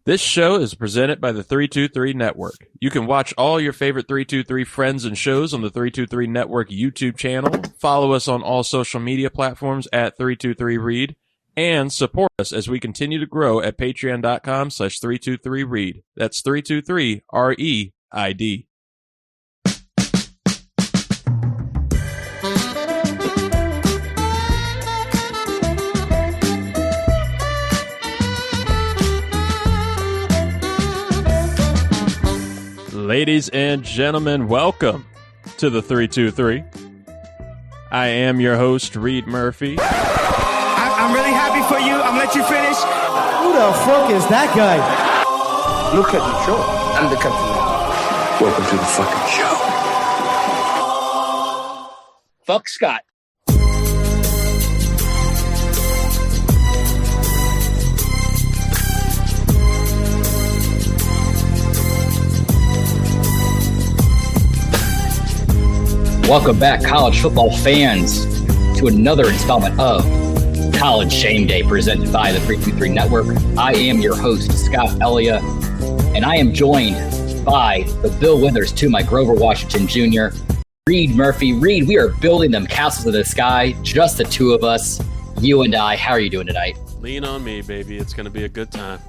This show is presented by the 323 Network. You can watch all your favorite 323 friends and shows on the 323 Network YouTube channel. Follow us on all social media platforms at 323read and support us as we continue to grow at patreon.com/323read. That's 323REID. Ladies and gentlemen, welcome to the 323. I am your host, Reed Murphy. I'm really happy for you. I'm gonna let you finish. Who the fuck is that guy? Look at the show. I'm the captain now. Welcome to the fucking show. Fuck Scott. Welcome back, college football fans, to another installment of College Shame Day presented by the 323 Network. I am your host, Scott Ellia, and I am joined by the Bill Withers to my Grover Washington Jr., Reed Murphy. Reed, we are building them castles in the sky, just the two of us, you and I. How are you doing tonight? Lean on me, baby. It's going to be a good time.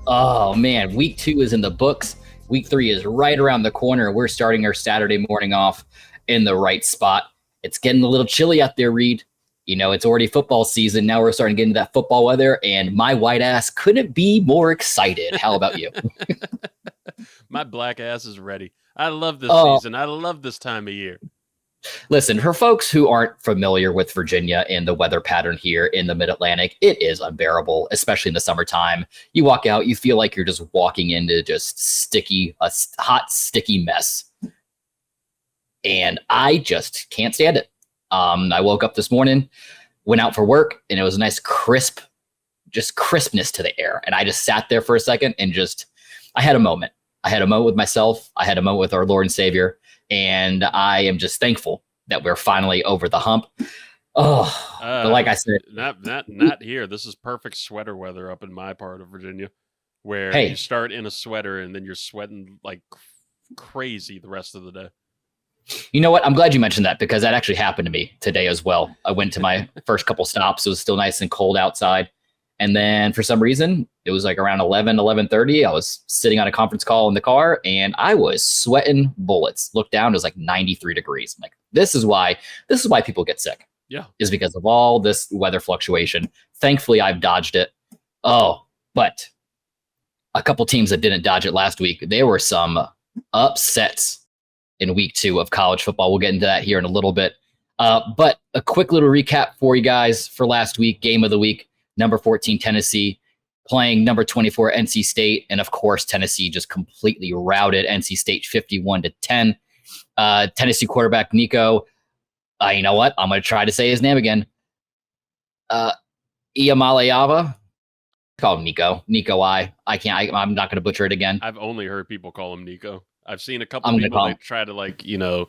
Oh, man. Week 2 is in the books. Week 3 is right around the corner. We're starting our Saturday morning off in the right spot. It's getting a little chilly out there, Reed. You know, it's already football season. Now we're starting to get into that football weather, and my white ass couldn't be more excited. How about you? My black ass is ready. I love this season. I love this time of year. Listen, for folks who aren't familiar with Virginia and the weather pattern here in the Mid-Atlantic, it is unbearable, especially in the summertime. You walk out, you feel like you're just walking into just a hot, sticky mess. And I just can't stand it. I woke up this morning, went out for work, and it was a nice crispness to the air. And I just sat there for a second and I had a moment. I had a moment with myself. I had a moment with our Lord and Savior. And I am just thankful that we're finally over the hump. But like I said, not here. This is perfect sweater weather up in my part of Virginia, where you start in a sweater and then you're sweating like crazy the rest of the day. You know what? I'm glad you mentioned that because that actually happened to me today as well. I went to my first couple stops. It was still nice and cold outside. And then for some reason, it was like around 11:30. I was sitting on a conference call in the car and I was sweating bullets. Looked down, it was like 93 degrees. I'm like, this is why people get sick. Yeah. Is because of all this weather fluctuation. Thankfully, I've dodged it. But a couple teams that didn't dodge it last week, there were some upsets in week 2 of college football. We'll get into that here in a little bit. But a quick little recap for you guys for last week. Game of the week, number 14, Tennessee, playing number 24, NC State. And of course, Tennessee just completely routed NC State 51-10. Tennessee quarterback Nico, you know what? I'm going to try to say his name again. Iamaleava. Call him Nico. I'm not going to butcher it again. I've only heard people call him Nico. I've seen a couple people, they try to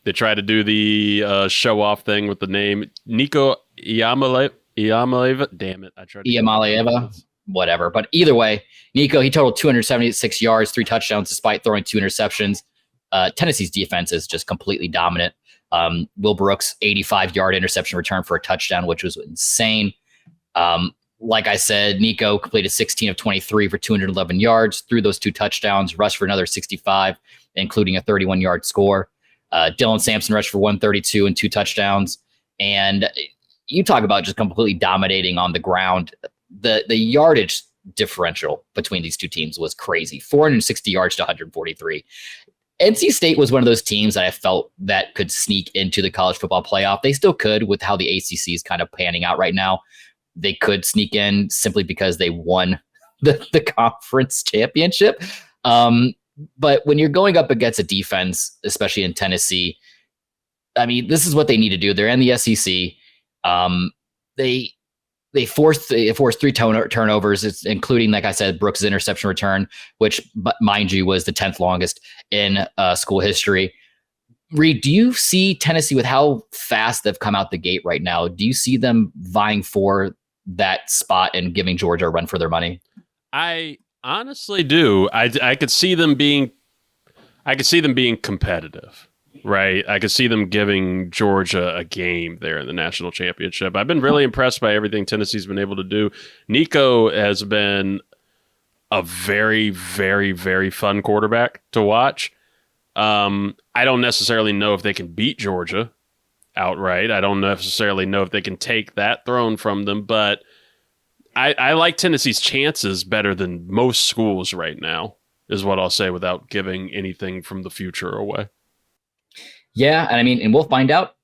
they try to do the show off thing with the name Nico Iamaleava. Damn it. I tried to Iamaleava, whatever. But either way, Nico, he totaled 276 yards, 3 touchdowns, despite throwing 2 interceptions. Tennessee's defense is just completely dominant. Will Brooks, 85-yard interception return for a touchdown, which was insane. Like I said, Nico completed 16 of 23 for 211 yards, threw those 2 touchdowns, rushed for another 65, including a 31-yard score. Dylan Sampson rushed for 132 and 2 touchdowns. And you talk about just completely dominating on the ground. The yardage differential between these two teams was crazy. 460 yards to 143. NC State was one of those teams that I felt that could sneak into the college football playoff. They still could with how the ACC is kind of panning out right now. They could sneak in simply because they won the conference championship. But when you're going up against a defense, especially in Tennessee, I mean, this is what they need to do. They're in the SEC. They forced 3 turnovers, including, like I said, Brooks' interception return, which, mind you, was the 10th longest in school history. Reed, do you see Tennessee with how fast they've come out the gate right now? Do you see them vying for that spot and giving Georgia a run for their money? I honestly do. I could see them being competitive, right? I could see them giving Georgia a game there in the national championship. I've been really impressed by everything Tennessee's been able to do. Nico has been a very, very, very fun quarterback to watch. I don't necessarily know if they can beat Georgia outright. I don't necessarily know if they can take that throne from them, but I like Tennessee's chances better than most schools right now, is what I'll say without giving anything from the future away. Yeah, and I mean, and we'll find out,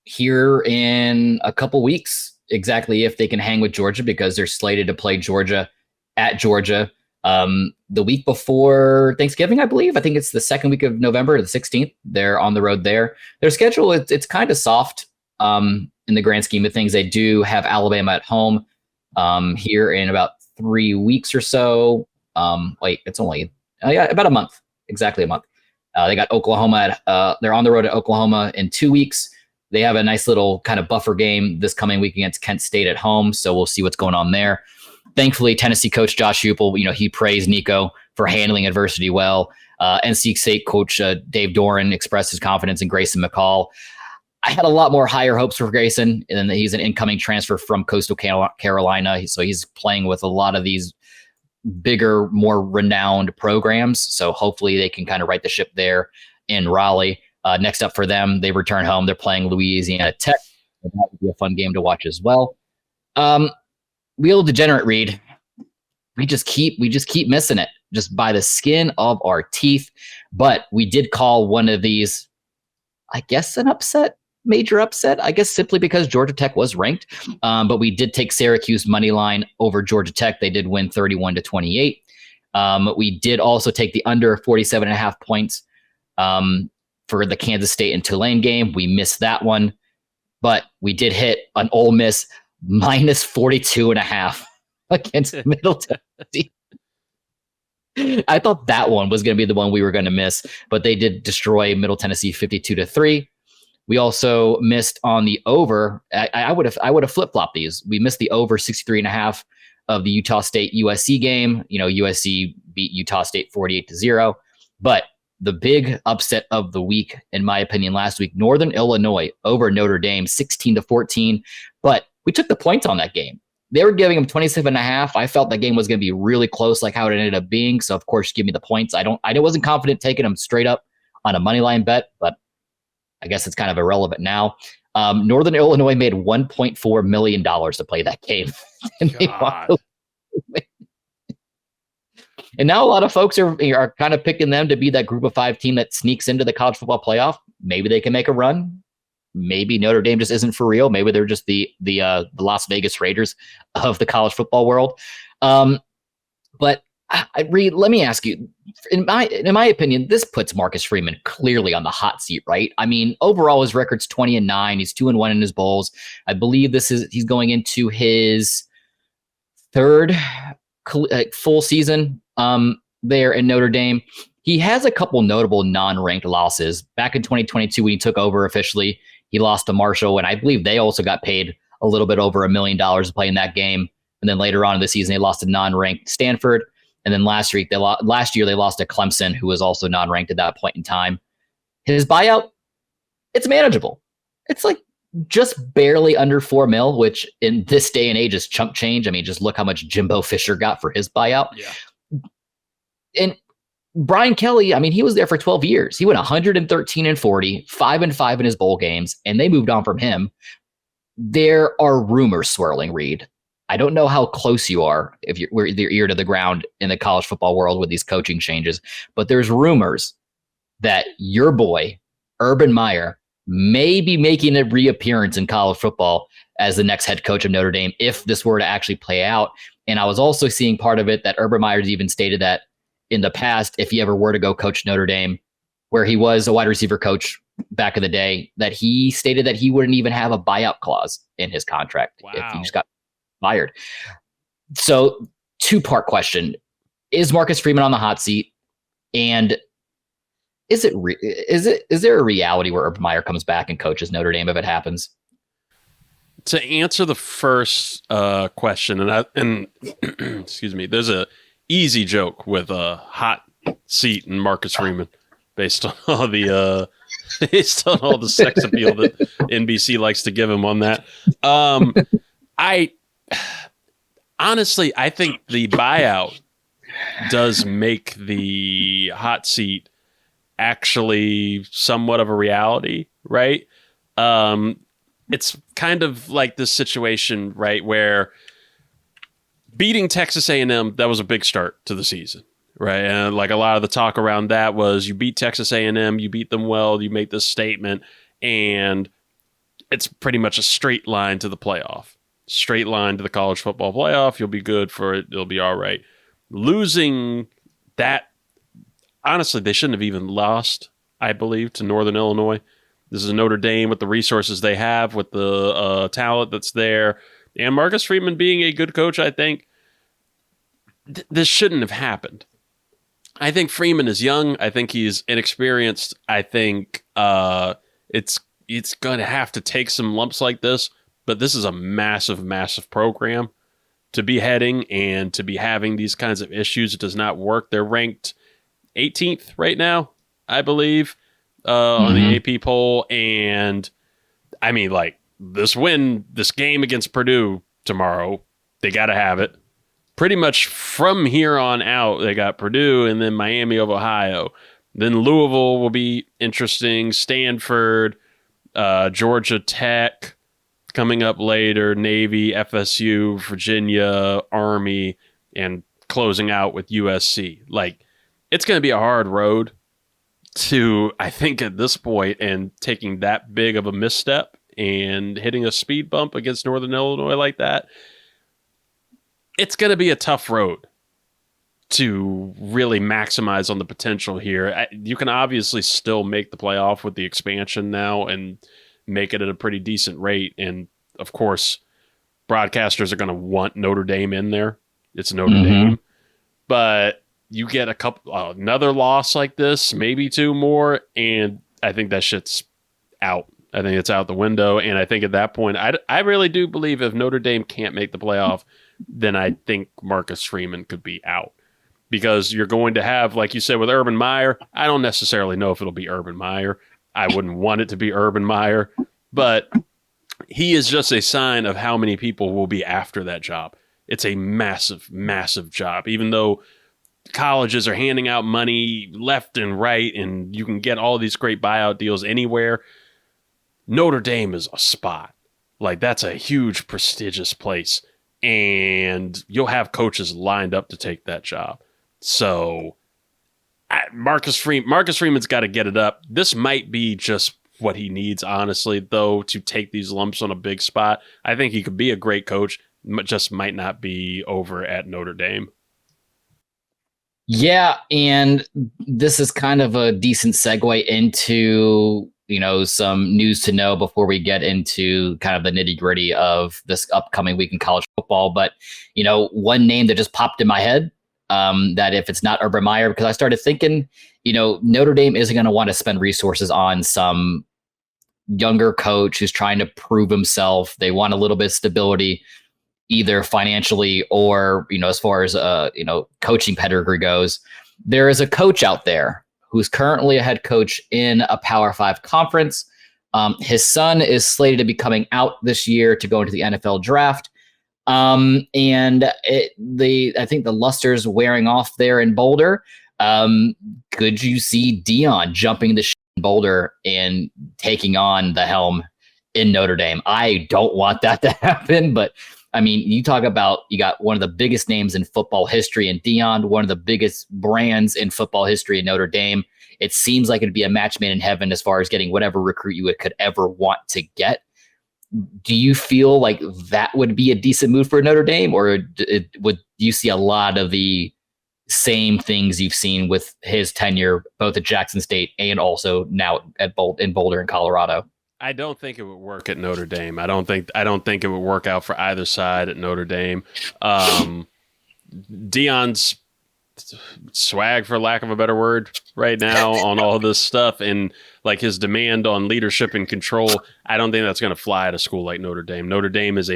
here in a couple weeks exactly if they can hang with Georgia, because they're slated to play Georgia at Georgia the week before Thanksgiving, I believe. I think it's the second week of November, the 16th. They're on the road there. Their schedule, it's kind of soft in the grand scheme of things. They do have Alabama at home here in about 3 weeks or so. It's only about a month, exactly a month. They got Oklahoma they're on the road at Oklahoma in 2 weeks. They have a nice little kind of buffer game this coming week against Kent State at home. So we'll see what's going on there. Thankfully, Tennessee coach Josh Heupel, he praised Nico for handling adversity well. NC State coach Dave Doran expressed his confidence in Grayson McCall. I had a lot more higher hopes for Grayson, and he's an incoming transfer from Coastal Carolina. So he's playing with a lot of these bigger, more renowned programs. So hopefully they can kind of right the ship there in Raleigh. Next up for them, they return home. They're playing Louisiana Tech. That would be a fun game to watch as well. Wheel of Degenerate, Reed. We just keep missing it, just by the skin of our teeth. But we did call one of these, I guess, an upset. Major upset, I guess, simply because Georgia Tech was ranked. But we did take Syracuse money line over Georgia Tech. They did win 31-28. We did also take the under 47.5 points for the Kansas State and Tulane game. We missed that one, but we did hit an Ole Miss minus 42.5 against Middle Tennessee. I thought that one was going to be the one we were going to miss, but they did destroy Middle Tennessee 52-3. We also missed on the over. I would have flip-flopped these. We missed the over 63.5 of the Utah State USC game. USC beat Utah State 48-0. But the big upset of the week, in my opinion, last week, Northern Illinois over Notre Dame 16-14. But we took the points on that game. They were giving them 27.5. I felt that game was going to be really close, like how it ended up being. So of course, give me the points. I wasn't confident taking them straight up on a money line bet, but I guess it's kind of irrelevant now. Northern Illinois made $1.4 million to play that game. And and now a lot of folks are kind of picking them to be that group of 5 team that sneaks into the college football playoff. Maybe they can make a run. Maybe Notre Dame just isn't for real. Maybe they're just the Las Vegas Raiders of the college football world. But Reed, let me ask you, in my opinion, this puts Marcus Freeman clearly on the hot seat, right? I mean, overall, his record's 20-9. He's 2-1 in his bowls. I believe he's going into his third full season there in Notre Dame. He has a couple notable non-ranked losses. Back in 2022, when he took over officially, he lost to Marshall, and I believe they also got paid a little bit over $1 million to play in that game. And then later on in the season, they lost to non-ranked Stanford. And then last year they lost to Clemson, who was also non-ranked at that point in time. His buyout, it's manageable. It's like just barely under $4 million, which in this day and age is chump change. I mean, just look how much Jimbo Fisher got for his buyout. Yeah. And Brian Kelly, I mean, he was there for 12 years. He went 113-40, 5-5 in his bowl games, and they moved on from him. There are rumors swirling, Reed. I don't know how close you are if you're with your ear to the ground in the college football world with these coaching changes, but there's rumors that your boy, Urban Meyer, may be making a reappearance in college football as the next head coach of Notre Dame if this were to actually play out. And I was also seeing part of it that Urban Meyer's even stated that in the past, if he ever were to go coach Notre Dame, where he was a wide receiver coach back in the day, that he stated that he wouldn't even have a buyout clause in his contract if he just got fired. So 2-part question. Is Marcus Freeman on the hot seat? And is there a reality where Urban Meyer comes back and coaches Notre Dame if it happens? To answer the first question, and excuse me, there's a easy joke with a hot seat and Marcus Freeman based on all the based on all the sex appeal that NBC likes to give him on that. I honestly, I think the buyout does make the hot seat actually somewhat of a reality, right? It's kind of like this situation, right, where beating Texas A&M, that was a big start to the season, right? And like a lot of the talk around that was you beat Texas A&M, you beat them well, you make this statement, and it's pretty much a straight line to the playoff. Straight line to the college football playoff. You'll be good for it. It'll be all right. Losing that, honestly, they shouldn't have even lost, I believe, to Northern Illinois. This is Notre Dame with the resources they have, with the talent that's there. And Marcus Freeman being a good coach, I think, this shouldn't have happened. I think Freeman is young. I think he's inexperienced. I think it's going to have to take some lumps like this. But this is a massive, massive program to be heading and to be having these kinds of issues. It does not work. They're ranked 18th right now, I believe, on the AP poll. And I mean, like, this game against Purdue tomorrow, they got to have it. Pretty much from here on out, they got Purdue and then Miami of Ohio. Then Louisville will be interesting. Stanford, Georgia Tech coming up later, Navy, FSU, Virginia, Army, and closing out with USC. Like, it's going to be a hard road to, I think, at this point, and taking that big of a misstep and hitting a speed bump against Northern Illinois like that, it's going to be a tough road to really maximize on the potential here. You can obviously still make the playoff with the expansion now and make it at a pretty decent rate. And of course, broadcasters are going to want Notre Dame in there. It's Notre Dame. But you get another loss like this, maybe two more, and I think that shit's out. I think it's out the window. And I think at that point, I really do believe if Notre Dame can't make the playoff, then I think Marcus Freeman could be out. Because you're going to have, like you said, with Urban Meyer, I don't necessarily know if it'll be Urban Meyer. I wouldn't want it to be Urban Meyer, but he is just a sign of how many people will be after that job. It's a massive, massive job. Even though colleges are handing out money left and right and you can get all these great buyout deals anywhere, Notre Dame is a spot. Like, that's a huge, prestigious place. And you'll have coaches lined up to take that job. So Marcus Freeman's got to get it up. This might be just what he needs, honestly, though, to take these lumps on a big spot. I think he could be a great coach, just might not be over at Notre Dame. Yeah, and this is kind of a decent segue into, some news to know before we get into kind of the nitty-gritty of this upcoming week in college football. But, one name that just popped in my head, that if it's not Urban Meyer, because I started thinking, Notre Dame isn't going to want to spend resources on some younger coach who's trying to prove himself. They want a little bit of stability, either financially or, as far as, coaching pedigree goes. There is a coach out there who's currently a head coach in a Power 5 conference. His son is slated to be coming out this year to go into the NFL draft. I think the luster's wearing off there in Boulder. Could you see Dion jumping the shit in Boulder and taking on the helm in Notre Dame? I don't want that to happen, but I mean, you talk about, you got one of the biggest names in football history in Dion, one of the biggest brands in football history in Notre Dame. It seems like it'd be a match made in heaven as far as getting whatever recruit you could ever want to get. Do you feel like that would be a decent move for Notre Dame, or would you see a lot of the same things you've seen with his tenure, both at Jackson State and also now in Boulder in Colorado? I don't think it would work at Notre Dame. I don't think it would work out for either side at Notre Dame. Dion's swag, for lack of a better word, right now on all this stuff, and like his demand on leadership and control, I don't think that's going to fly at a school like Notre Dame. Notre Dame is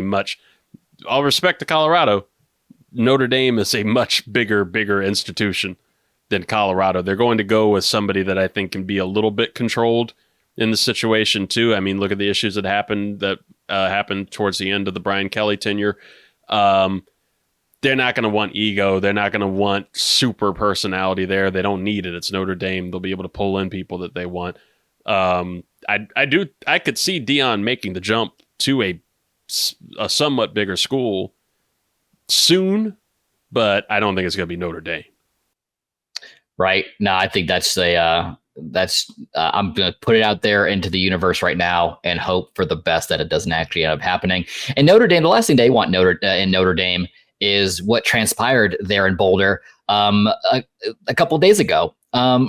all respect to Colorado, Notre Dame is a much bigger institution than Colorado. They're going to go with somebody that I think can be a little bit controlled in the situation too. I mean, look at the issues that happened towards the end of the Brian Kelly tenure. They're not going to want ego. They're not going to want super personality there. They don't need it. It's Notre Dame. They'll be able to pull in people that they want. I could see Dion making the jump to a somewhat bigger school soon, but I don't think it's going to be Notre Dame. Right. No, I think I'm going to put it out there into the universe right now and hope for the best that it doesn't actually end up happening. And Notre Dame, the last thing they want in Notre Dame is what transpired there in Boulder a couple of days ago.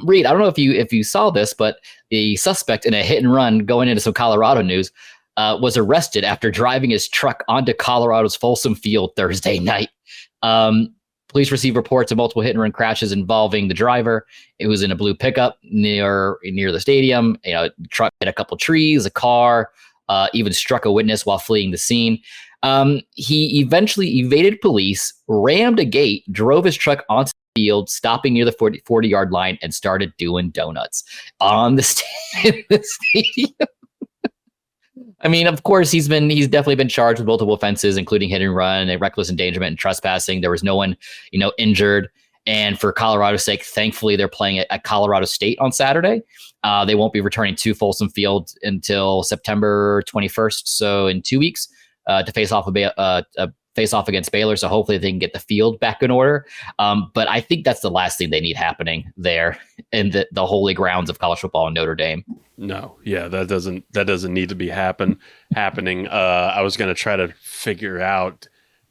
Reed, I don't know if you saw this, but the suspect in a hit and run, going into some Colorado news, was arrested after driving his truck onto Colorado's Folsom Field Thursday night. Police received reports of multiple hit and run crashes involving the driver. It was in a blue pickup near the stadium. The truck hit a couple trees, a car, even struck a witness while fleeing the scene. He eventually evaded police, rammed a gate, drove his truck onto the field, stopping near the 40-yard line, and started doing donuts on the stadium. I mean, of course, he's definitely been charged with multiple offenses, including hit and run, and reckless endangerment, and trespassing. There was no one, injured. And for Colorado's sake, thankfully, they're playing at Colorado State on Saturday. They won't be returning to Folsom Field until September 21st, so in 2 weeks, to face off against Baylor. So hopefully they can get the field back in order. But I think that's the last thing they need happening there in the holy grounds of college football in Notre Dame. No, yeah, that doesn't need to be happening. I was going to try to figure out.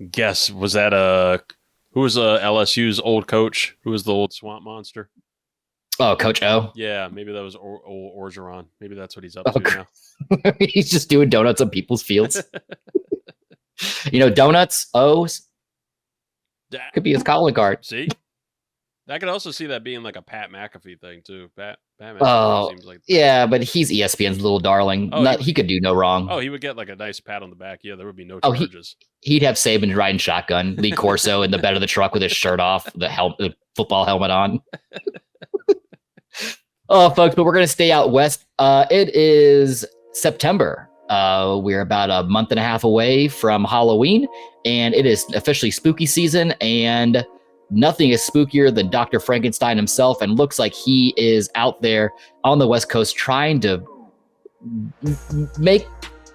Guess was that who was LSU's old coach? Who was the old swamp monster? Oh, Coach O. Yeah, maybe that was Orgeron. Maybe that's what he's up to now. He's just doing donuts on people's fields. Donuts, O's. Could be his calling card. See? I could also see that being like a Pat McAfee thing too. Pat McAfee seems like. Yeah, but he's ESPN's little darling. He could do no wrong. Oh, he would get like a nice pat on the back. Yeah, there would be no charges. He'd have Saban riding shotgun, Lee Corso in the bed of the truck with his shirt off, the football helmet on. Oh, folks, but we're going to stay out west. It is September. We're about a month and a half away from Halloween, and it is officially spooky season, and nothing is spookier than Dr. Frankenstein himself, and looks like he is out there on the West Coast trying to make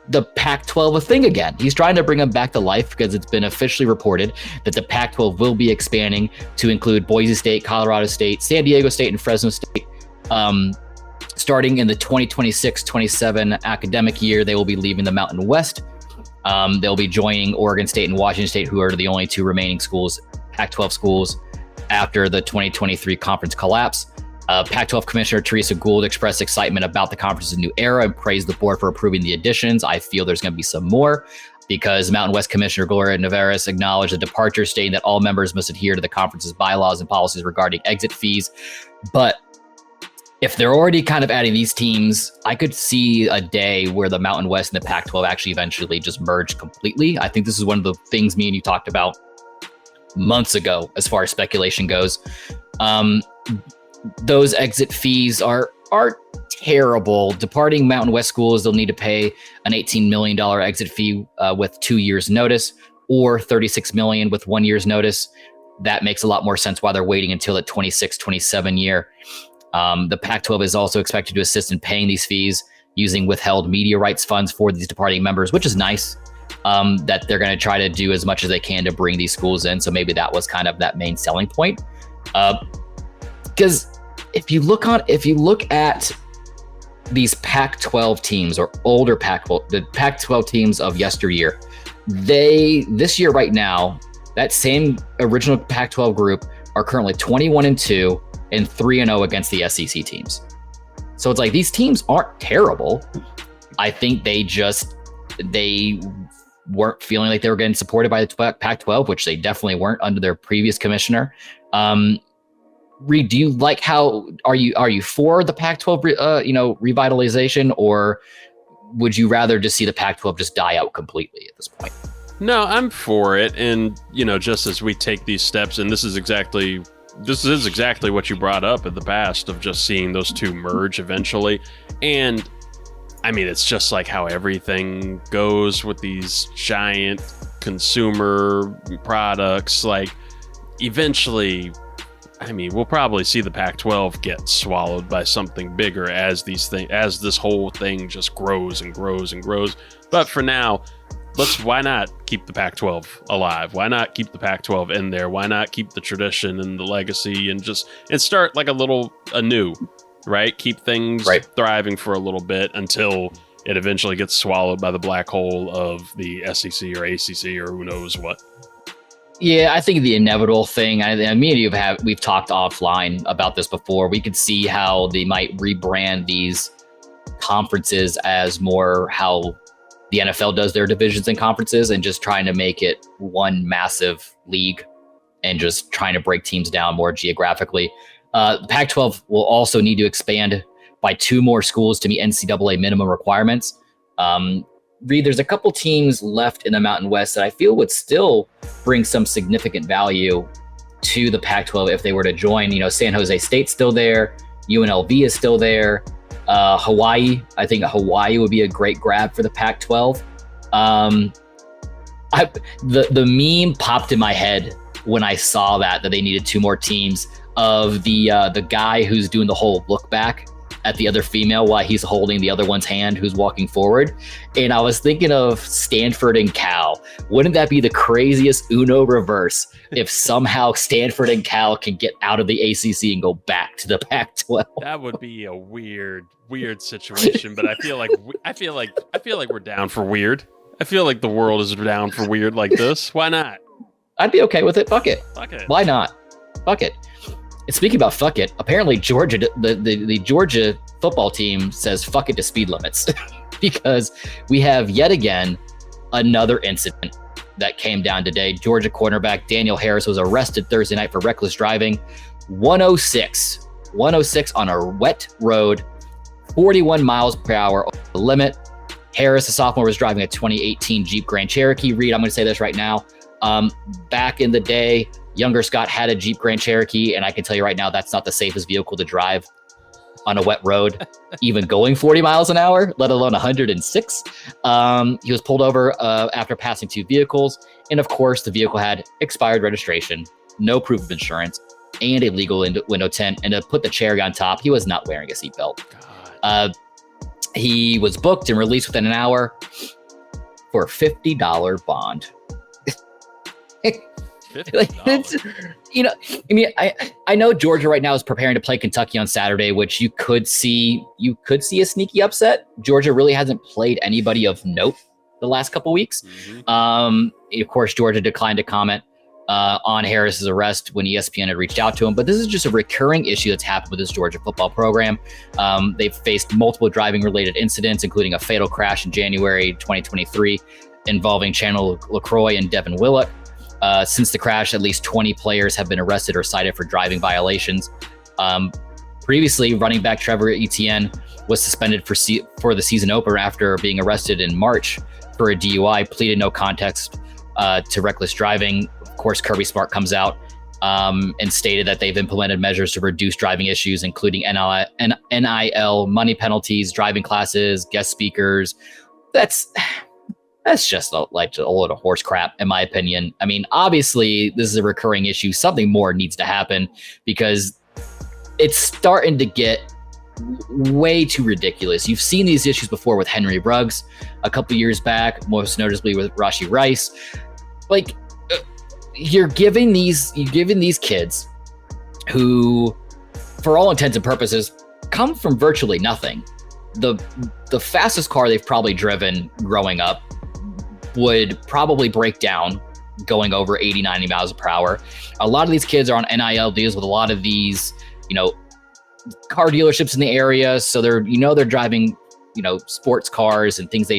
the Pac-12 a thing again. He's trying to bring them back to life because it's been officially reported that the Pac-12 will be expanding to include Boise State, Colorado State, San Diego State, and Fresno State. Starting in the 2026-27 academic year, they will be leaving the Mountain West. They'll be joining Oregon State and Washington State, who are the only two remaining schools, Pac-12 schools, after the 2023 conference collapse. Pac-12 Commissioner Teresa Gould expressed excitement about the conference's new era and praised the board for approving the additions. I feel there's going to be some more because Mountain West Commissioner Gloria Nevares acknowledged the departure, stating that all members must adhere to the conference's bylaws and policies regarding exit fees. But if they're already kind of adding these teams, I could see a day where the Mountain West and the Pac-12 actually eventually just merge completely. I think this is one of the things me and you talked about months ago as far as speculation goes. Those exit fees are terrible. Departing Mountain West schools, they'll need to pay an $18 million exit fee with 2 years notice, or $36 million with 1 year's notice. That makes a lot more sense why they're waiting until the 26-27 year. The Pac-12 is also expected to assist in paying these fees using withheld media rights funds for these departing members, which is nice. That they're going to try to do as much as they can to bring these schools in. So maybe that was kind of that main selling point. Because if you look at these Pac-12 teams or older the Pac-12 teams of yesteryear, this year right now, that same original Pac-12 group are currently 21-2 and 3-0 against the SEC teams. So it's like these teams aren't terrible. I think they weren't feeling like they were getting supported by the Pac-12, which they definitely weren't under their previous commissioner. Reed, do you like are you for the Pac-12 revitalization, or would you rather just see the Pac-12 just die out completely at this point? No, I'm for it. And, just as we take these steps, and this is exactly what you brought up in the past of just seeing those two merge eventually. And I mean, it's just like how everything goes with these giant consumer products. Like, eventually, I mean, we'll probably see the Pac-12 get swallowed by something bigger as this whole thing just grows and grows and grows. But for now, why not keep the Pac-12 alive? Why not keep the Pac-12 in there? Why not keep the tradition and the legacy and start like anew, right? Keep things thriving for a little bit until it eventually gets swallowed by the black hole of the SEC or ACC or who knows what. Yeah, I think the inevitable thing, me and you we've talked offline about this before. We could see how they might rebrand these conferences as more how the NFL does their divisions and conferences, and just trying to make it one massive league and just trying to break teams down more geographically. The Pac-12 will also need to expand by 2 more schools to meet NCAA minimum requirements. Reed, there's a couple teams left in the Mountain West that I feel would still bring some significant value to the Pac-12 if they were to join. San Jose State's still there. UNLV is still there. Hawaii, I think Hawaii would be a great grab for the Pac-12. The meme popped in my head when I saw that they needed 2 more teams of the guy who's doing the whole look back at the other female while he's holding the other one's hand who's walking forward. And I was thinking of Stanford and Cal. Wouldn't that be the craziest Uno reverse if somehow Stanford and Cal can get out of the ACC and go back to the Pac-12? That would be a weird situation, but I feel like we're down for weird. I feel like the world is down for weird like this. Why not? I'd be okay with it. Fuck it. Why not? Fuck it. And speaking about fuck it, apparently Georgia, the Georgia football team says fuck it to speed limits because we have yet again another incident that came down today. Georgia cornerback Daniel Harris was arrested Thursday night for reckless driving. 106 on a wet road, 41 miles per hour over the limit. Harris, a sophomore, was driving a 2018 Jeep Grand Cherokee. Reed, I'm going to say this right now. Back in the day, younger Scott had a Jeep Grand Cherokee, and I can tell you right now, that's not the safest vehicle to drive on a wet road, even going 40 miles an hour, let alone 106. He was pulled over after passing 2 vehicles. And of course, the vehicle had expired registration, no proof of insurance, and a legal window tint. And to put the cherry on top, he was not wearing a seatbelt. He was booked and released within an hour for a $50 bond. I know Georgia right now is preparing to play Kentucky on Saturday, which you could see a sneaky upset. Georgia really hasn't played anybody of note the last couple weeks. Mm-hmm. Of course, Georgia declined to comment on Harris's arrest when ESPN had reached out to him, but this is just a recurring issue that's happened with this Georgia football program. They've faced multiple driving related incidents, including a fatal crash in January 2023 involving Chandler LaCroix and Devin Willock. Since the crash, at least 20 players have been arrested or cited for driving violations. Previously, running back Trevor Etienne was suspended for the season opener after being arrested in March for a DUI, pleaded no contest to reckless driving. Of course, Kirby Smart comes out and stated that they've implemented measures to reduce driving issues, including NIL, money penalties, driving classes, guest speakers. That's just a load of horse crap, in my opinion. I mean, obviously, this is a recurring issue. Something more needs to happen because it's starting to get way too ridiculous. You've seen these issues before with Henry Ruggs a couple years back, most noticeably with Rashee Rice. Like, you're giving these kids who, for all intents and purposes, come from virtually nothing. The fastest car they've probably driven growing up would probably break down going over 80, 90 miles per hour. A lot of these kids are on NIL deals with a lot of these, car dealerships in the area. So they're driving, sports cars and things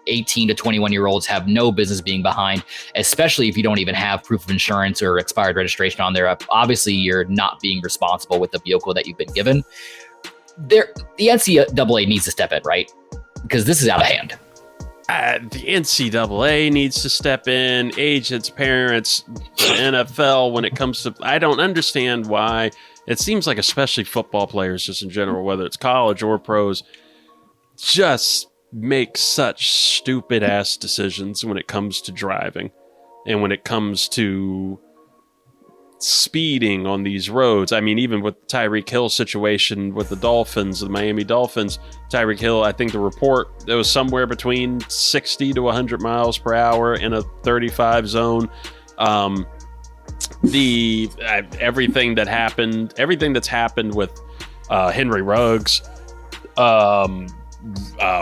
18 to 21-year-olds have no business being behind, especially if you don't even have proof of insurance or expired registration on there. Obviously, you're not being responsible with the vehicle that you've been given. The NCAA needs to step in, right? Because this is out of hand. the NCAA needs to step in, agents, parents, NFL when it comes to. I don't understand why. It seems like, especially football players, just in general, whether it's college or pros, just make such stupid ass decisions when it comes to driving and when it comes to speeding on these roads. I mean, even with Tyreek Hill situation with the Dolphins, the Miami Dolphins, Tyreek Hill, I think the report, it was somewhere between 60 to 100 miles per hour in a 35 zone. Everything that's happened with Henry Ruggs,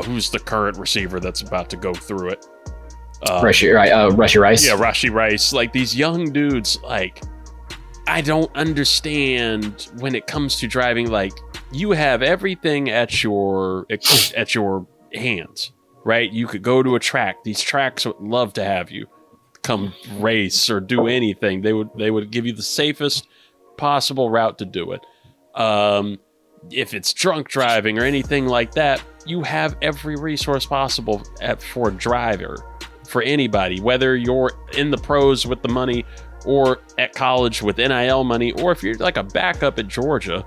who's the current receiver that's about to go through it? Rashee Rice. Yeah, Rashee Rice. Like, these young dudes, like, I don't understand when it comes to driving. Like, you have everything at your hands, right? You could go to a track. These tracks would love to have you come race or do anything. They would give you the safest possible route to do it. If it's drunk driving or anything like that, you have every resource possible for a driver, for anybody, whether you're in the pros with the money or at college with NIL money, or if you're like a backup at Georgia,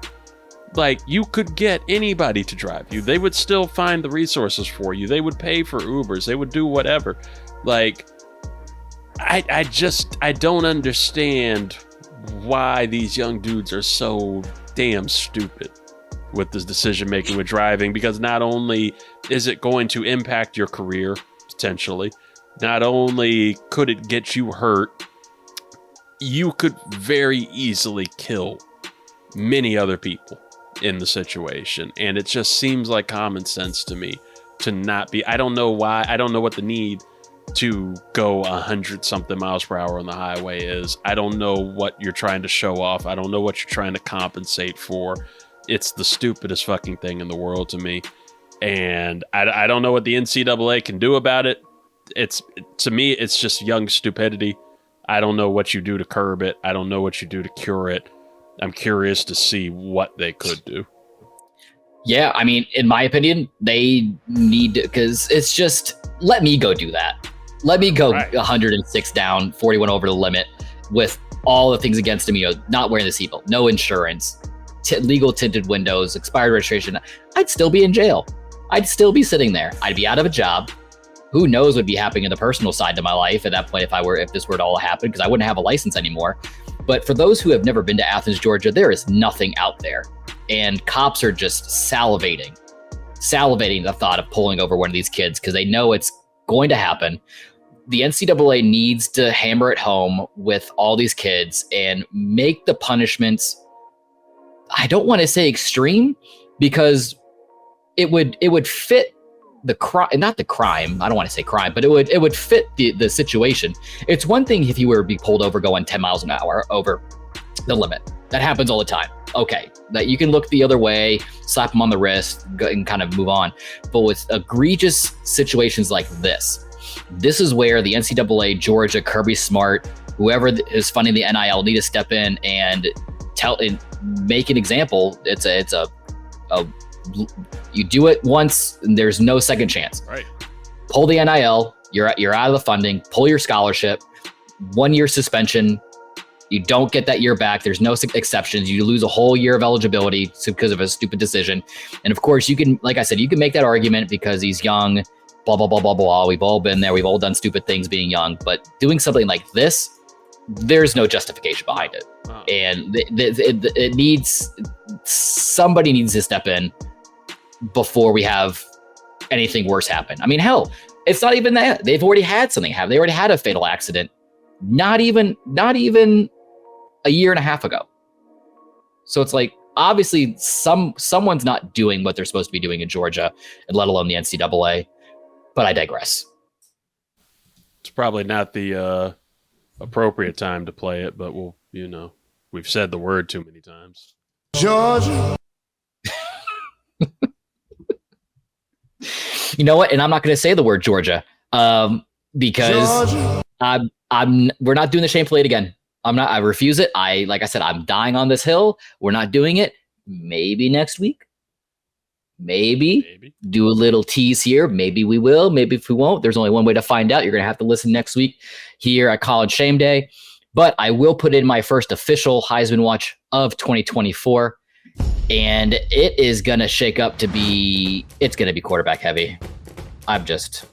like, you could get anybody to drive you. They would still find the resources for you. They would pay for Ubers. They would do whatever. Like, I don't understand why these young dudes are so damn stupid with this decision making with driving, because not only is it going to impact your career potentially, not only could it get you hurt, you could very easily kill many other people in the situation. And it just seems like common sense to me to not be. I don't know why. I don't know what the need to go 100 something miles per hour on the highway is. I don't know what you're trying to show off. I don't know what you're trying to compensate for. It's the stupidest fucking thing in the world to me. And I don't know what the NCAA can do about it. To me, it's just young stupidity. I don't know what you do to curb it. I don't know what you do to cure it. I'm curious to see what they could do. Yeah, I mean, in my opinion, they need to, because it's just, let me go do that. Let me go 106 down, 41 over the limit with all the things against him, not wearing the seatbelt, no insurance, legal tinted windows, expired registration. I'd still be in jail. I'd still be sitting there. I'd be out of a job. Who knows what would be happening in the personal side to my life at that point if this were to all happen, because I wouldn't have a license anymore. But for those who have never been to Athens, Georgia, there is nothing out there. And cops are just salivating the thought of pulling over one of these kids because they know it's going to happen. The NCAA needs to hammer it home with all these kids and make the punishments, I don't want to say extreme, because it would fit the crime, not the crime. I don't want to say crime, but it would fit the situation. It's one thing if you were to be pulled over going 10 miles an hour over the limit. That happens all the time. Okay, that you can look the other way, slap them on the wrist, and kind of move on. But with egregious situations like this is where the NCAA, Georgia, Kirby Smart, whoever is funding the NIL need to step in and make an example. It's a you do it once and there's no second chance. Right. Pull the NIL, you're out of the funding, pull your scholarship, 1 year suspension. You don't get that year back. There's no exceptions. You lose a whole year of eligibility because of a stupid decision. And of course, you can, like I said, you can make that argument because he's young, blah, blah, blah, blah, blah. We've all been there. We've all done stupid things being young. But doing something like this, there's no justification behind it. Wow. And it needs, somebody needs to step in before we have anything worse happen. I mean, hell, it's not even that. They've already had something happen. They already had a fatal accident. Not even a year and a half ago. So it's like, obviously someone's not doing what they're supposed to be doing in Georgia, and let alone the NCAA. But I digress. It's probably not the appropriate time to play it, but we've said the word too many times. Georgia. You know what? And I'm not going to say the word Georgia because Georgia. We're not doing the shameful eight again. I refuse it. Like I said, I'm dying on this hill. We're not doing it. Maybe next week. maybe do a little tease here. Maybe we will. Maybe if we won't, there's only one way to find out. You're going to have to listen next week here at College Shame Day. But I will put in my first official Heisman Watch of 2024. And it is going to shake up to be, it's going to be quarterback heavy. I've just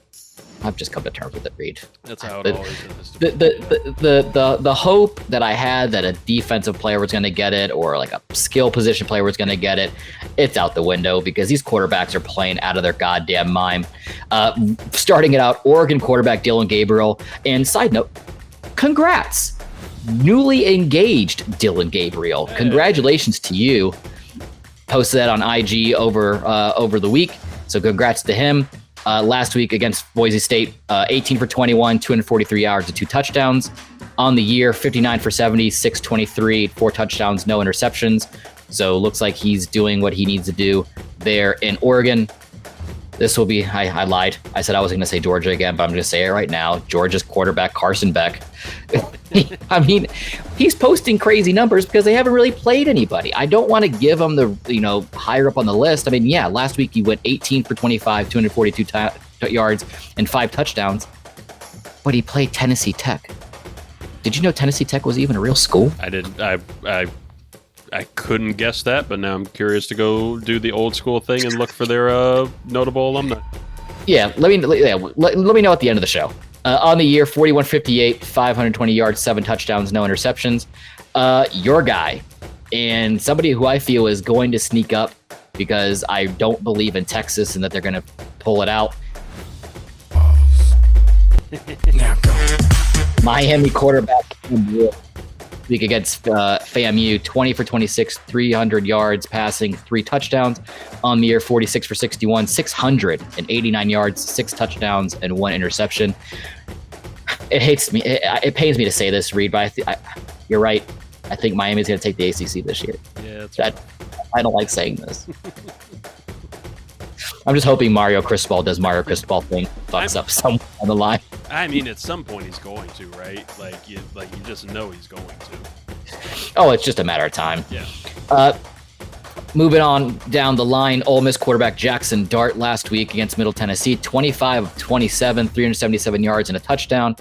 come to terms with it, Reed. That's how it always is. The hope that I had that a defensive player was going to get it or like a skill position player was going to get it, it's out the window because these quarterbacks are playing out of their goddamn mind. Starting it out, Oregon quarterback Dylan Gabriel. And side note, congrats. Newly engaged Dylan Gabriel. Congratulations to you. Posted that on IG over the week. So congrats to him. Last week against Boise State, 18 for 21, 243 yards and 2 touchdowns. On the year, 59 for 70, 623, 4 touchdowns, no interceptions. So looks like he's doing what he needs to do there in Oregon. This will be, I lied. I said I was going to say Georgia again, but I'm going to say it right now. Georgia's quarterback, Carson Beck. I mean, he's posting crazy numbers because they haven't really played anybody. I don't want to give him the, higher up on the list. I mean, yeah, last week he went 18 for 25, 242 yards and 5 touchdowns, but he played Tennessee Tech. Did you know Tennessee Tech was even a real school? I didn't. I couldn't guess that, but now I'm curious to go do the old school thing and look for their notable alumni. Yeah, let me know at the end of the show. On the year, 41-58, 520 yards, 7 touchdowns, no interceptions. Your guy, and somebody who I feel is going to sneak up because I don't believe in Texas and that they're going to pull it out. Now go. Miami quarterback week against FAMU, 20 for 26, 300 yards passing, 3 touchdowns. On the year, 46 for 61, 689 yards, 6 touchdowns, and 1 interception. It pains me to say this, Reed, but you're right. I think Miami's going to take the ACC this year. Yeah, that's right. I don't like saying this. I'm just hoping Mario Cristobal does Mario Cristobal thing, fucks up somewhere on the line. I mean, at some point he's going to, right? Like you just know he's going to. Oh, it's just a matter of time. Yeah. Moving on down the line, Ole Miss quarterback Jackson Dart last week against Middle Tennessee, 25 of 27, 377 yards and a touchdown.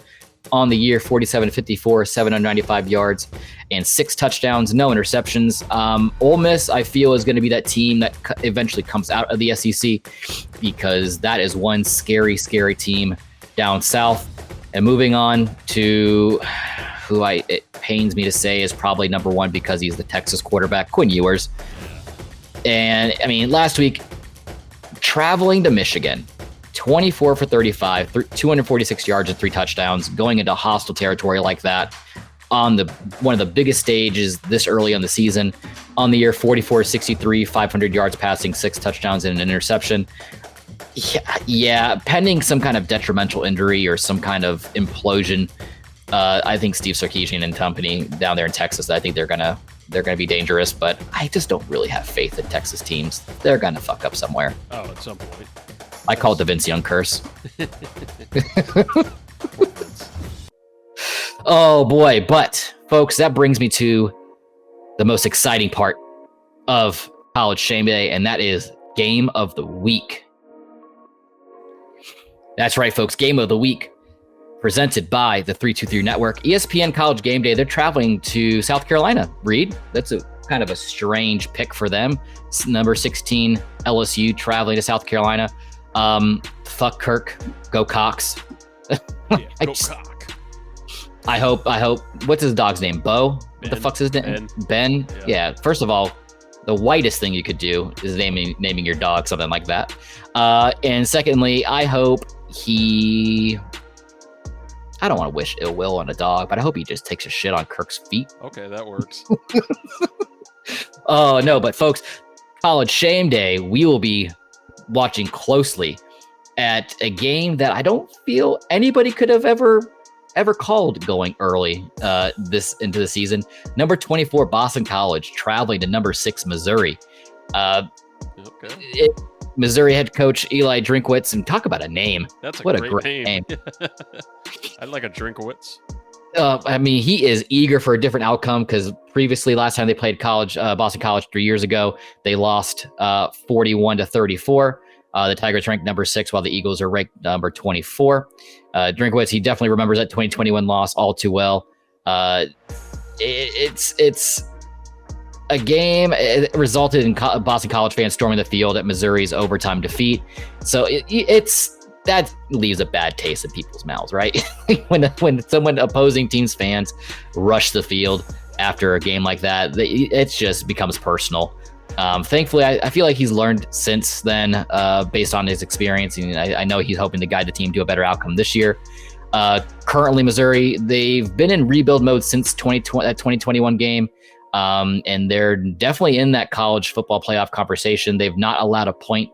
On the year, 47-54, 795 yards and 6 touchdowns, no interceptions. Ole Miss, I feel, is going to be that team that eventually comes out of the SEC because that is one scary, scary team down south. And moving on to who it pains me to say is probably number 1 because he's the Texas quarterback, Quinn Ewers. And I mean, last week, traveling to Michigan, 24 for 35, 246 yards and 3 touchdowns, going into hostile territory like that on one of the biggest stages this early on the season. On the year, 44-63, 500 yards passing, 6 touchdowns and an interception. Yeah, pending some kind of detrimental injury or some kind of implosion, I think Steve Sarkisian and company down there in Texas, I think they're gonna be dangerous, but I just don't really have faith in Texas teams. They're gonna fuck up somewhere. Oh, at some point. I call it the Vince Young curse. Oh boy, but folks, that brings me to the most exciting part of College Shame Day, and that is Game of the Week. That's right, folks, Game of the Week, presented by the 323 Network. ESPN College Game Day, they're traveling to South Carolina. Reed, that's a kind of a strange pick for them. It's number 16 LSU traveling to South Carolina. Fuck Kirk, go Cox. Yeah, go Cock. I hope. What's his dog's name? Bo? What the fuck's his name? Ben? Yeah. First of all, the whitest thing you could do is naming your dog something like that. And secondly, I hope I don't want to wish ill will on a dog, but I hope he just takes a shit on Kirk's feet. Okay, that works. Oh, no, but folks, College Shame Day, we will be watching closely at a game that I don't feel anybody could have ever called going early this into the season. Number 24 Boston College traveling to number 6 Missouri. Okay. Missouri head coach Eli Drinkwitz, and talk about a name. That's what a great name. I'd like a Drinkowitz. I mean, he is eager for a different outcome because previously, last time they played Boston College 3 years ago, they lost 41-34. The Tigers ranked number 6, while the Eagles are ranked number 24. Drinkwitz, he definitely remembers that 2021 loss all too well. It's a game. It resulted in Boston College fans storming the field at Missouri's overtime defeat. So that leaves a bad taste in people's mouths, right? when someone opposing teams' fans rush the field after a game like that, it just becomes personal. Thankfully, I feel like he's learned since then, based on his experience, and I know he's hoping to guide the team to a better outcome this year. Currently, Missouri, they've been in rebuild mode since 2021 game, and they're definitely in that college football playoff conversation. They've not allowed a point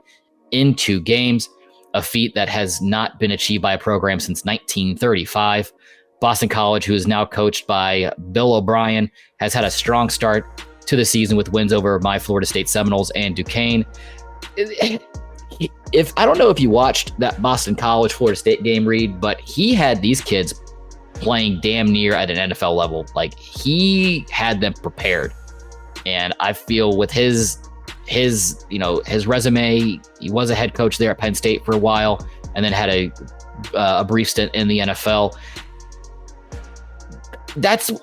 in 2 games, a feat that has not been achieved by a program since 1935. Boston College, who is now coached by Bill O'Brien, has had a strong start to the season with wins over my Florida State Seminoles and Duquesne. If I don't know if you watched that Boston College Florida State game, Reed, but he had these kids playing damn near at an NFL level. Like, he had them prepared, and I feel with his resume, he was a head coach there at Penn State for a while, and then had a brief stint in the NFL.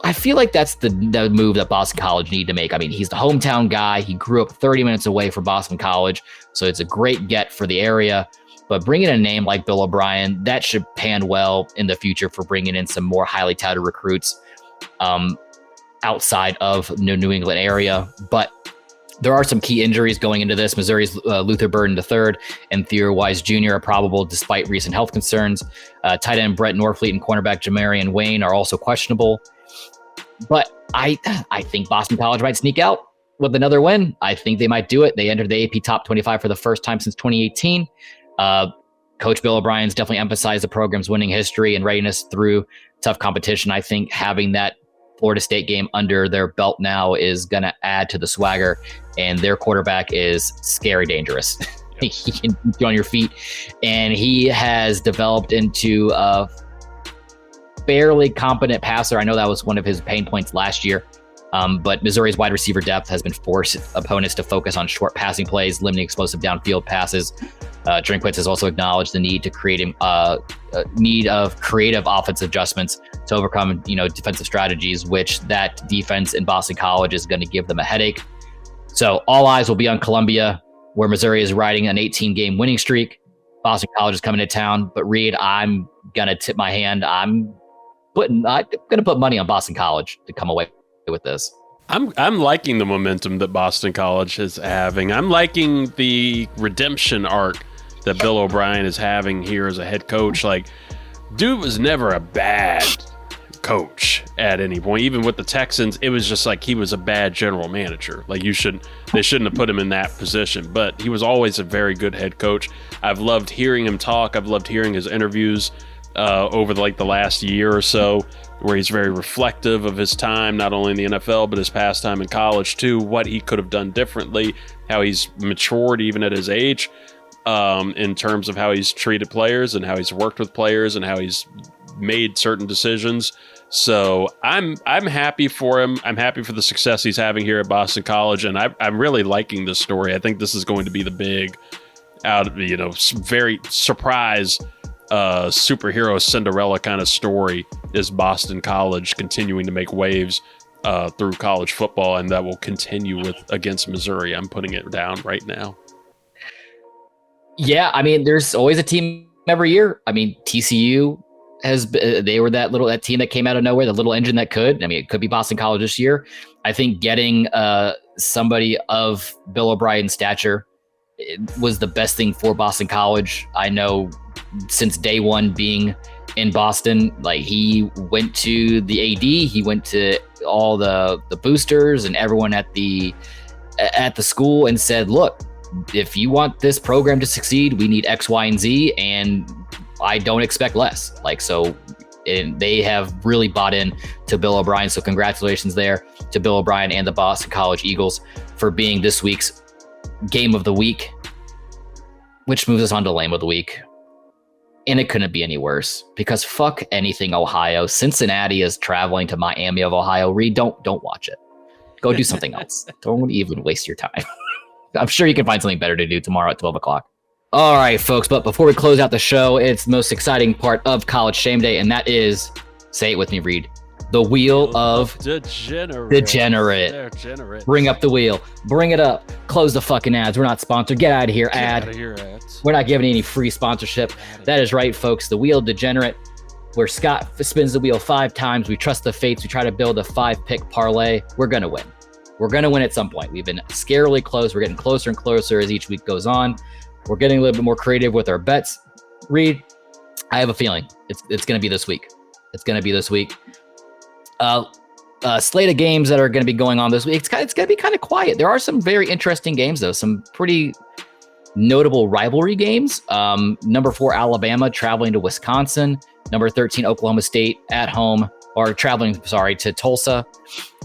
I feel like that's the move that Boston College need to make. I mean, he's the hometown guy. He grew up 30 minutes away from Boston College, so it's a great get for the area. But bringing a name like Bill O'Brien, that should pan well in the future for bringing in some more highly touted recruits outside of the New England area. But there are some key injuries going into this. Missouri's Luther Burden III and Theo Wise Jr. are probable despite recent health concerns. Tight end Brett Norfleet and cornerback Jamarian Wayne are also questionable. But I think Boston College might sneak out with another win. I think they might do it. They entered the AP Top 25 for the first time since 2018. Coach Bill O'Brien's definitely emphasized the program's winning history and readiness through tough competition. I think having that Florida State game under their belt now is going to add to the swagger, and their quarterback is scary dangerous. He can keep you on your feet, and he has developed into a fairly competent passer. I know that was one of his pain points last year, but Missouri's wide receiver depth has been forced opponents to focus on short passing plays, limiting explosive downfield passes. Drinkwitz has also acknowledged the need of creative offensive adjustments to overcome, defensive strategies, which that defense in Boston College is going to give them a headache. So all eyes will be on Columbia, where Missouri is riding an 18-game winning streak. Boston College is coming to town, but Reed, I'm going to tip my hand. I'm going to put money on Boston College to come away with this. I'm liking the momentum that Boston College is having. I'm liking the redemption arc that Bill O'Brien is having here as a head coach. Like, dude was never a bad coach at any point. Even with the Texans, it was just like he was a bad general manager. Like, they shouldn't have put him in that position, but he was always a very good head coach. I've loved hearing him talk. I've loved hearing his interviews over the last year or so, where he's very reflective of his time, not only in the NFL, but his past time in college too, what he could have done differently, how he's matured even at his age, in terms of how he's treated players and how he's worked with players and how he's made certain decisions. So I'm happy for him. I'm happy for the success he's having here at Boston College, and I'm really liking this story. I think this is going to be the big, very surprise superhero Cinderella kind of story, is Boston College continuing to make waves through college football, and that will continue against Missouri. I'm putting it down right now. Yeah, I mean, there's always a team every year. I mean, TCU they were that team that came out of nowhere, the little engine that could. I mean, it could be Boston College this year. I think getting somebody of Bill O'Brien's stature was the best thing for Boston College. I know since day one being in Boston, like, he went to the AD, he went to all the boosters and everyone at the school and said, look, if you want this program to succeed, we need X, Y, and Z, and I don't expect less. And they have really bought in to Bill O'Brien. So congratulations there to Bill O'Brien and the Boston College Eagles for being this week's game of the week, which moves us on to lame of the week. And it couldn't be any worse because fuck anything Ohio. Cincinnati is traveling to Miami of Ohio. Reed, don't watch it. Go do something else. Don't even waste your time. I'm sure you can find something better to do tomorrow at 12 o'clock. All right, folks. But before we close out the show, it's the most exciting part of College Shame Day, and that is, say it with me, Reed, the Wheel of Degenerates. Bring up the wheel. Bring it up. Close the fucking ads. We're not sponsored. Get out of here, ad. Get out of here, ads. We're not giving any free sponsorship. That is right, folks. The Wheel of Degenerate, where Scott spins the wheel 5 times. We trust the fates. We try to build a 5-pick parlay. We're going to win. We're going to win at some point. We've been scarily close. We're getting closer and closer as each week goes on. We're getting a little bit more creative with our bets. Reed, I have a feeling it's going to be this week. It's going to be this week. Slate of games that are going to be going on this week. It's going to be kind of quiet. There are some very interesting games, though. Some pretty notable rivalry games. Number 4, Alabama traveling to Wisconsin. Number 13, Oklahoma State at home, or traveling, to Tulsa.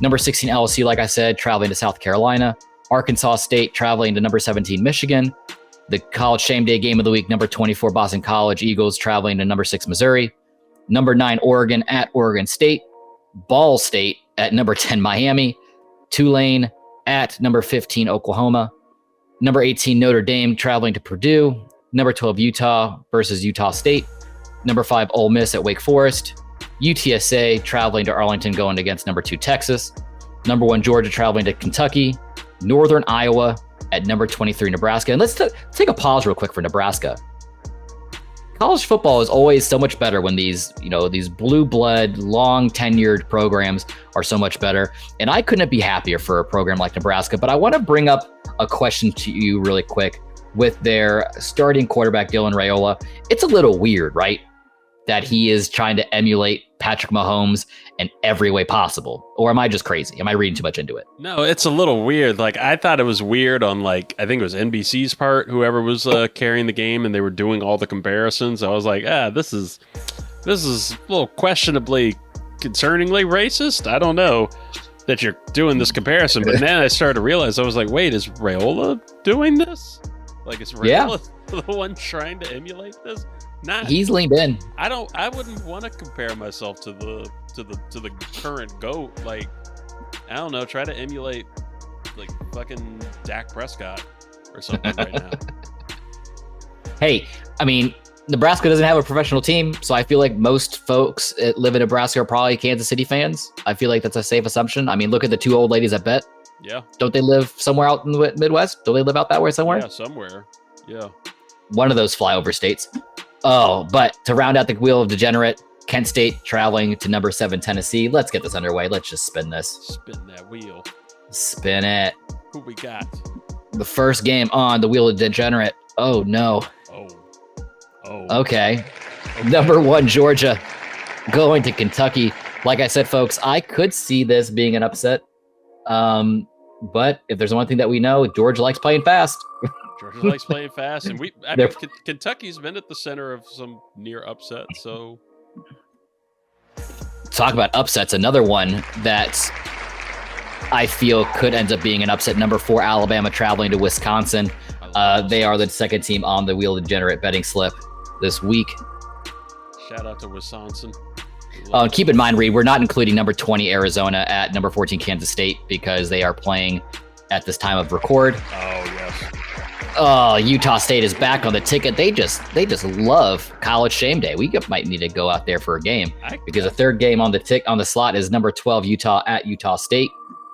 Number 16, LSU, like I said, traveling to South Carolina. Arkansas State traveling to number 17, Michigan. The College Shame Day game of the week, number 24, Boston College Eagles traveling to number 6, Missouri. Number 9, Oregon at Oregon State. Ball State at number 10, Miami. Tulane at number 15, Oklahoma. Number 18, Notre Dame traveling to Purdue. Number 12, Utah versus Utah State. Number 5, Ole Miss at Wake Forest. UTSA traveling to Arlington, going against number 2, Texas. Number 1, Georgia traveling to Kentucky. Northern Iowa at number 23, Nebraska. And let's take a pause real quick for Nebraska. College football is always so much better when these blue blood, long tenured programs are so much better. And I couldn't be happier for a program like Nebraska. But I want to bring up a question to you really quick with their starting quarterback, Dylan Raiola. It's a little weird, right? That he is trying to emulate Patrick Mahomes in every way possible. Or am I just crazy? Am I reading too much into it? No, it's a little weird. Like, I thought it was weird on, I think it was NBC's part, whoever was carrying the game, and they were doing all the comparisons. I was like, this is a little questionably, concerningly racist. I don't know that you're doing this comparison. But then I started to realize, I was like, wait, is Raiola doing this? Like, is Raiola the one trying to emulate this? Not. He's leaned in. I wouldn't want to compare myself to the current GOAT. Like, I don't know, try to emulate like fucking Dak Prescott or something right now. Hey, I mean, Nebraska doesn't have a professional team, so I feel like most folks that live in Nebraska are probably Kansas City fans. I feel like that's a safe assumption. I mean, look at the 2 old ladies at Bet. Yeah. Don't they live somewhere out in the Midwest? Don't they live out that way somewhere? Yeah, somewhere. Yeah. One of those flyover states. Oh, but to round out the Wheel of Degenerate, Kent State traveling to number 7, Tennessee. Let's get this underway. Let's just spin this. Spin that wheel. Spin it. Who we got? The first game on the Wheel of Degenerate. Oh, no. Oh. Okay. Number 1, Georgia going to Kentucky. Like I said, folks, I could see this being an upset. But if there's one thing that we know, Georgia likes playing fast. Georgia likes playing fast, and Kentucky's been at the center of some near upsets. So, talk about upsets. Another one that I feel could end up being an upset. Number 4, Alabama traveling to Wisconsin. They are the second team on the Wheel of Degenerate betting slip this week. Shout out to Wisconsin. Keep in mind, Reed, we're not including number 20 Arizona at number 14 Kansas State because they are playing at this time of record. Oh yes. Oh, Utah State is back on the ticket. They just love College Shame Day. We might need to go out there for a game because the third game on the slot is number 12 Utah at Utah State.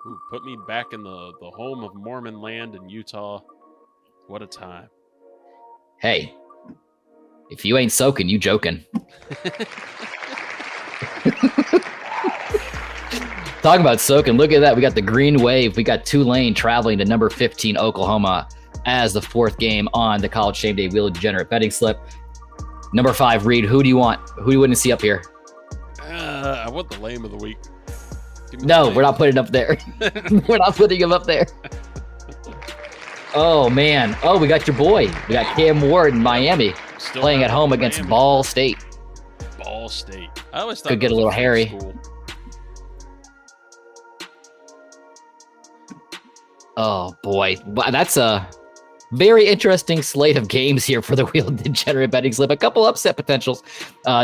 Ooh, put me back in the home of Mormon land in Utah. What a time. Hey, if you ain't soaking, you joking. Talking about soaking, look at that. We got the Green Wave. We got Tulane traveling to number 15 Oklahoma as the fourth game on the College Shame Day Wheel of Degenerate betting slip. Number 5, Reed, who do you want? Who do you want to see up here? I want the lame of the week. No, we're not putting it up there. We're not putting him up there. Oh, man. Oh, we got your boy. We got Cam Ward in Miami playing at home against Miami. Ball State. Ball State. I always thought could get a little hairy. School. Oh, boy. That's Very interesting slate of games here for the Wheel of Degenerate betting slip. A couple upset potentials.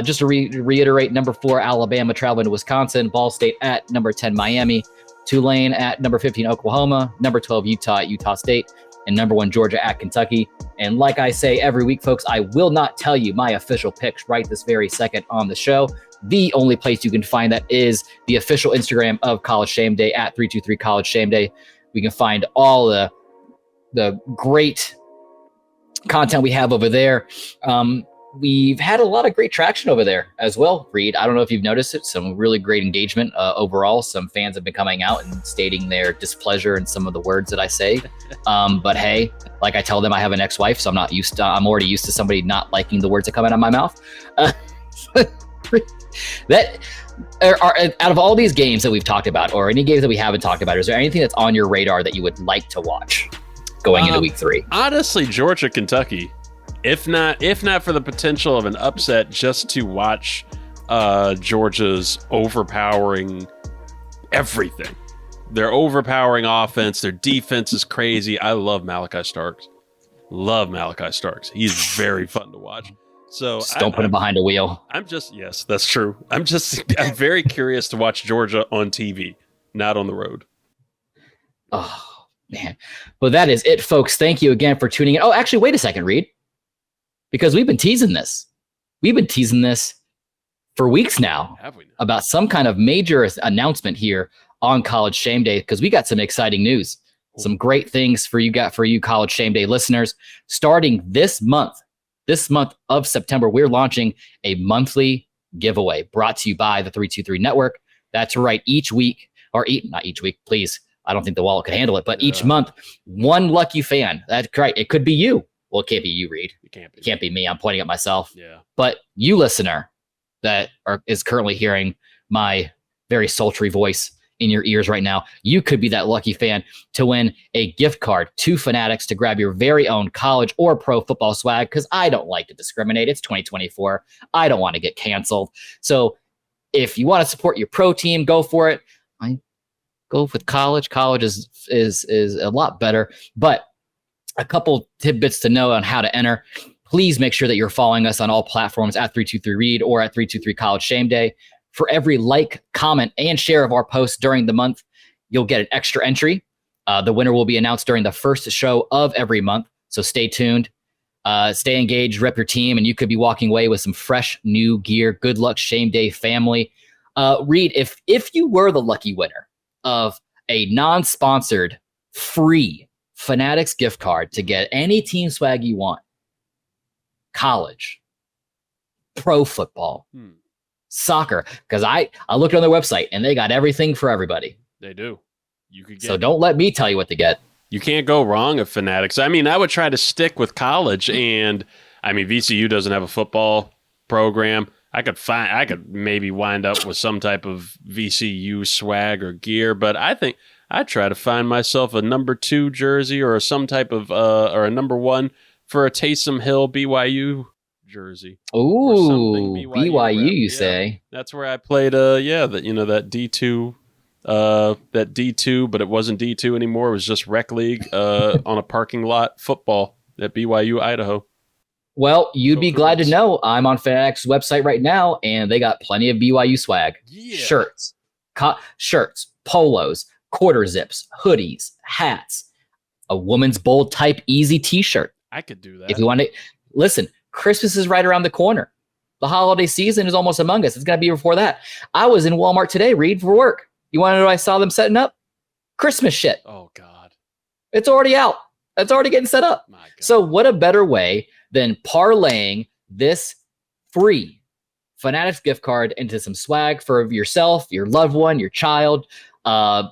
Just to reiterate, number 4, Alabama traveling to Wisconsin. Ball State at number 10, Miami. Tulane at number 15, Oklahoma. Number 12, Utah at Utah State. And number 1, Georgia at Kentucky. And like I say every week, folks, I will not tell you my official picks right this very second on the show. The only place you can find that is the official Instagram of College Shame Day at 323 College Shame Day. We can find all the great content we have over there. We've had a lot of great traction over there as well, Reed. I don't know if you've noticed it. Some really great engagement overall. Some fans have been coming out and stating their displeasure in some of the words that I say. But hey, like I tell them, I have an ex-wife, so I'm already used to somebody not liking the words that come out of my mouth. Out of all these games that we've talked about, or any games that we haven't talked about, is there anything that's on your radar that you would like to watch going into week 3? Honestly, Georgia, Kentucky. If not for the potential of an upset, just to watch Georgia's overpowering everything. Their overpowering offense, their defense is crazy. I love Malachi Starks. He's very fun to watch. So just don't put him behind a wheel. Yes, that's true. I'm very curious to watch Georgia on TV, not on the road. Oh, man. Well, that is it, folks. Thank you again for tuning in. Oh, actually, wait a second, Reed. Because we've been teasing this. We've been teasing this for weeks now. Have we now? About some kind of major announcement here on College Shame Day, because we got some exciting news. Some great things for you College Shame Day listeners. Starting this month of September, we're launching a monthly giveaway brought to you by the 323 Network. That's right. Not each week, please. I don't think the wallet could handle it, but each month, one lucky fan. That's right. It could be you. Well, it can't be you, Reed. It can't be me. I'm pointing at myself. Yeah. But you, listener, that is currently hearing my very sultry voice in your ears right now, you could be that lucky fan to win a gift card to Fanatics to grab your very own college or pro football swag, because I don't like to discriminate. It's 2024. I don't want to get canceled. So if you want to support your pro team, go for it. I go with college. College is a lot better. But a couple tidbits to know on how to enter. Please make sure that you're following us on all platforms at 323 Read or at 323 College Shame Day. For every like, comment, and share of our posts during the month, you'll get an extra entry. The winner will be announced during the first show of every month. So stay tuned, stay engaged, rep your team, and you could be walking away with some fresh new gear. Good luck, Shame Day family. Reed, if you were the lucky winner of a non-sponsored, free Fanatics gift card to get any team swag you want, college, pro football, soccer, because I looked on their website and they got everything for everybody. They do. So don't let me tell you what to get. You can't go wrong at Fanatics. I mean, I would try to stick with college, and I mean, VCU doesn't have a football program. I could maybe wind up with some type of VCU swag or gear, but I think I'd try to find myself a number 2 jersey or some type of or a number 1 for a Taysom Hill BYU jersey. Ooh, BYU you say? That's where I played. That D2, but it wasn't D2 anymore. It was just rec league on a parking lot football at BYU Idaho. Well, you'd be glad to know I'm on Fanatics' website right now, and they got plenty of BYU swag. Yeah. Shirts, polos, quarter zips, hoodies, hats, a woman's bold type easy t-shirt. I could do that. If you want to listen, Christmas is right around the corner. The holiday season is almost among us. It's going to be before that. I was in Walmart today, Reed, for work. You want to know what I saw them setting up? Christmas shit. Oh, God. It's already out. It's already getting set up. My God. So what a better way than parlaying this free Fanatics gift card into some swag for yourself, your loved one, your child,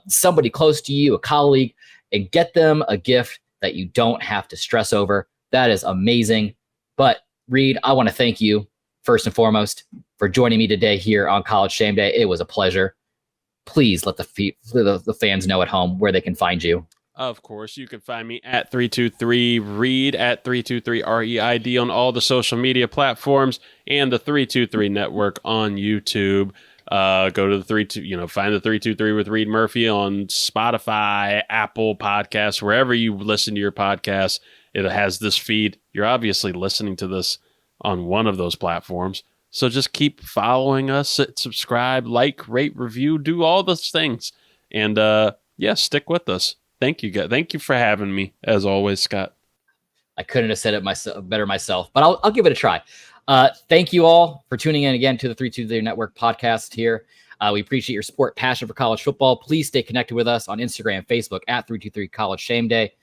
somebody close to you, a colleague, and get them a gift that you don't have to stress over. That is amazing. But Reed, I want to thank you first and foremost for joining me today here on College Shame Day. It was a pleasure. Please let the fans know at home where they can find you. Of course, you can find me at 323 Read, at 323 REID on all the social media platforms, and the 323 Network on YouTube. Go to the find the 323 with Reed Murphy on Spotify, Apple Podcasts, wherever you listen to your podcasts, it has this feed. You're obviously listening to this on one of those platforms. So just keep following us, subscribe, like, rate, review, do all those things. And stick with us. Thank you, guys. Thank you for having me, as always, Scott. I couldn't have said it better myself, but I'll give it a try. Thank you all for tuning in again to the 323 Network podcast here. We appreciate your support, passion for college football. Please stay connected with us on Instagram, Facebook at 323 College Shame Day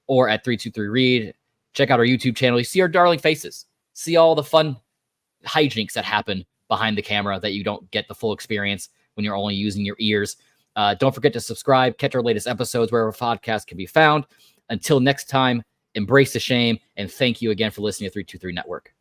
or at 323 Read. Check out our YouTube channel. You see our darling faces. See all the fun hijinks that happen behind the camera that you don't get the full experience when you're only using your ears. Don't forget to subscribe, catch our latest episodes wherever podcasts can be found. Until next time, embrace the shame, and thank you again for listening to 323 Network.